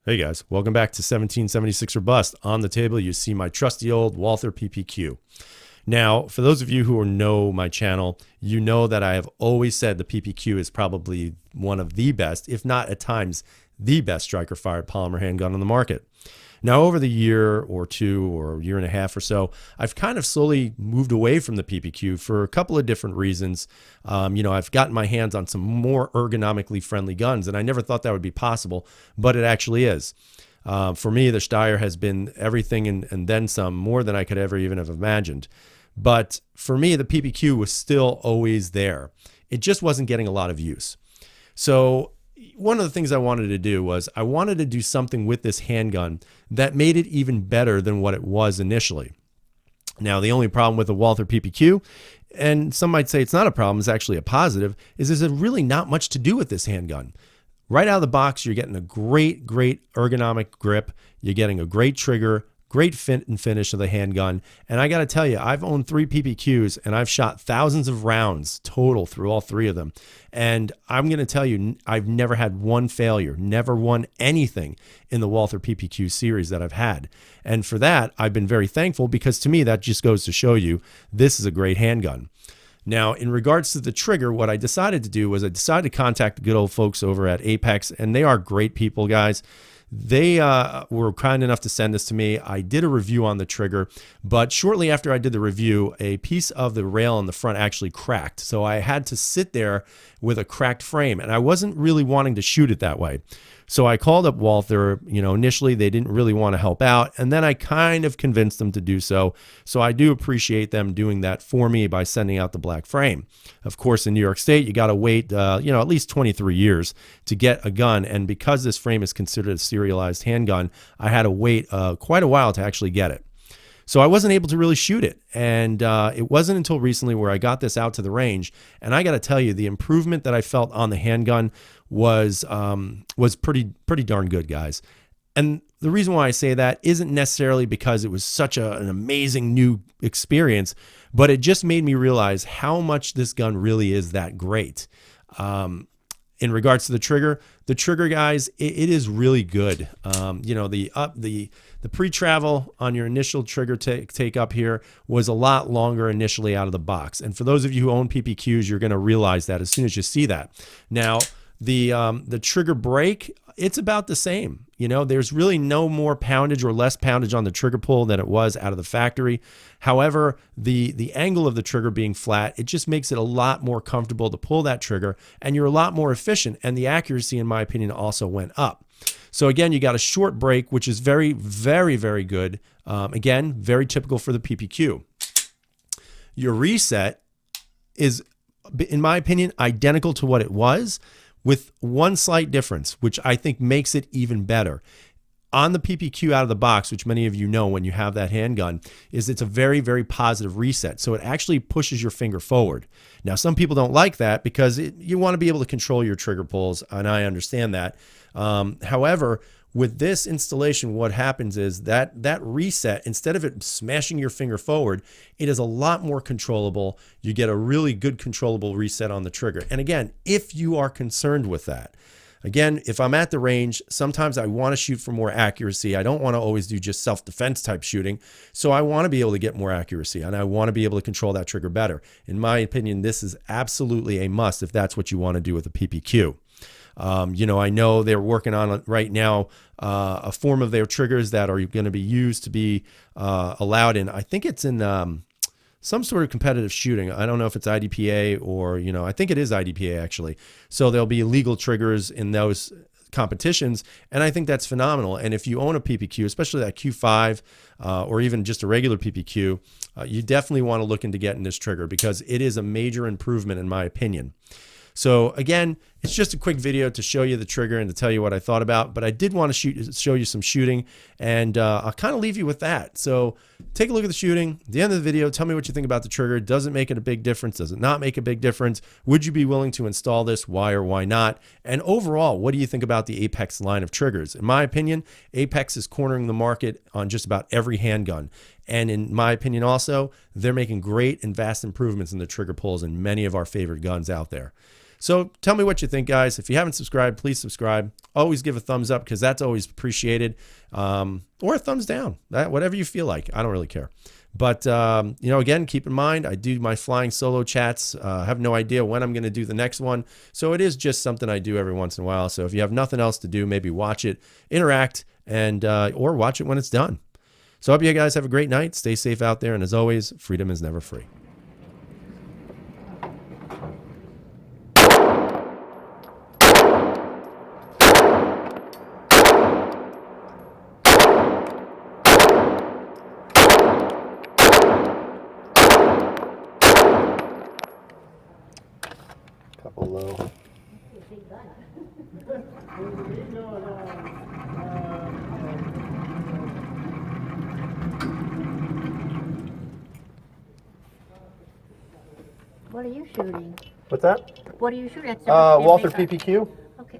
Hey guys, welcome back to 1776 or Bust. On the table, you see my trusty old Walther Ppq. Now, for those of you who know my channel, you know that I have always said the Ppq is probably one of the best, if not at times the best striker-fired polymer handgun on the market. Now, over the year or two or year and a half or so, I've kind of slowly moved away from the Ppq for a couple of different reasons. I've gotten my hands on some more ergonomically friendly guns, and I never thought that would be possible, but it actually is. For me, the Steyr has been everything and then some, more than I could ever even have imagined. But for me, the Ppq was still always there. It just wasn't getting a lot of use. So one of the things I wanted to do was I wanted to do something with this handgun that made it even better than what it was initially. Now, the only problem with the Walther Ppq, and some might say it's not a problem, it's actually a positive, is there's really not much to do with this handgun. Right out of the box, you're getting a great ergonomic grip. You're getting a great trigger, great fit and finish of the handgun. And I got to tell you, I've owned 3 Ppqs and I've shot thousands of rounds total through all 3 of them. And I'm going to tell you, I've never had one failure, never won anything in the Walther Ppq series that I've had. And for that, I've been very thankful, because to me, that just goes to show you this is a great handgun. Now, in regards to the trigger, what I decided to do was I decided to contact the good old folks over at Apex, and they are great people, guys. They were kind enough to send this to me. I did a review on the trigger, but shortly after I did the review, a piece of the rail in the front actually cracked. So I had to sit there with a cracked frame, and I wasn't really wanting to shoot it that way. So I called up Walther. Initially they didn't really want to help out, and then I kind of convinced them to do so. So I do appreciate them doing that for me by sending out the black frame. Of course, in New York State, you got to wait, at least 23 years to get a gun. And because this frame is considered a serialized handgun, I had to wait quite a while to actually get it. So I wasn't able to really shoot it. And it wasn't until recently where I got this out to the range. And I got to tell you, the improvement that I felt on the handgun was pretty darn good, guys. And the reason why I say that isn't necessarily because it was such an amazing new experience, but it just made me realize how much this gun really is that great. In regards to the trigger, guys, it is really good. The pre-travel on your initial trigger take up here was a lot longer initially out of the box. And for those of you who own Ppqs, you're going to realize that as soon as you see that. Now, the trigger break, it's about the same. There's really no more poundage or less poundage on the trigger pull than it was out of the factory. However, the angle of the trigger being flat, it just makes it a lot more comfortable to pull that trigger, and you're a lot more efficient. And the accuracy, in my opinion, also went up. So again, you got a short break, which is very, very, very good. Again, very typical for the Ppq. Your reset is, in my opinion, identical to what it was, with one slight difference, which I think makes it even better. On the Ppq out of the box, which many of you know when you have that handgun, is it's a very, very positive reset. So it actually pushes your finger forward. Now, some people don't like that because you want to be able to control your trigger pulls, and I understand that. However, with this installation, what happens is that reset, instead of it smashing your finger forward, it is a lot more controllable. You get a really good controllable reset on the trigger. And again, if you are concerned with that, again, if I'm at the range, sometimes I want to shoot for more accuracy. I don't want to always do just self-defense type shooting. So I want to be able to get more accuracy, and I want to be able to control that trigger better. In my opinion, this is absolutely a must if that's what you want to do with a Ppq. I know they're working on right now a form of their triggers that are going to be used to be allowed in, I think it's in some sort of competitive shooting. I don't know if it's IDPA or, I think it is IDPA actually. So there'll be legal triggers in those competitions, and I think that's phenomenal. And if you own a Ppq, especially that Q5 or even just a regular Ppq, you definitely want to look into getting this trigger, because it is a major improvement in my opinion. So again, it's just a quick video to show you the trigger and to tell you what I thought about, but I did want to show you some shooting, and I'll kind of leave you with that. So take a look at the shooting. At the end of the video, tell me what you think about the trigger. Does it make it a big difference? Does it not make a big difference? Would you be willing to install this? Why or why not? And overall, what do you think about the Apex line of triggers? In my opinion, Apex is cornering the market on just about every handgun. And in my opinion also, they're making great and vast improvements in the trigger pulls in many of our favorite guns out there. So tell me what you think, guys. If you haven't subscribed, please subscribe. Always give a thumbs up because that's always appreciated, or a thumbs down, whatever you feel like. I don't really care. But, again, keep in mind, I do my flying solo chats. I have no idea when I'm going to do the next one. So it is just something I do every once in a while. So if you have nothing else to do, maybe watch it, interact, and or watch it when it's done. So I hope you guys have a great night. Stay safe out there. And as always, freedom is never free. Couple low. What are you shooting? What's that? What are you shooting? Walther Ppq.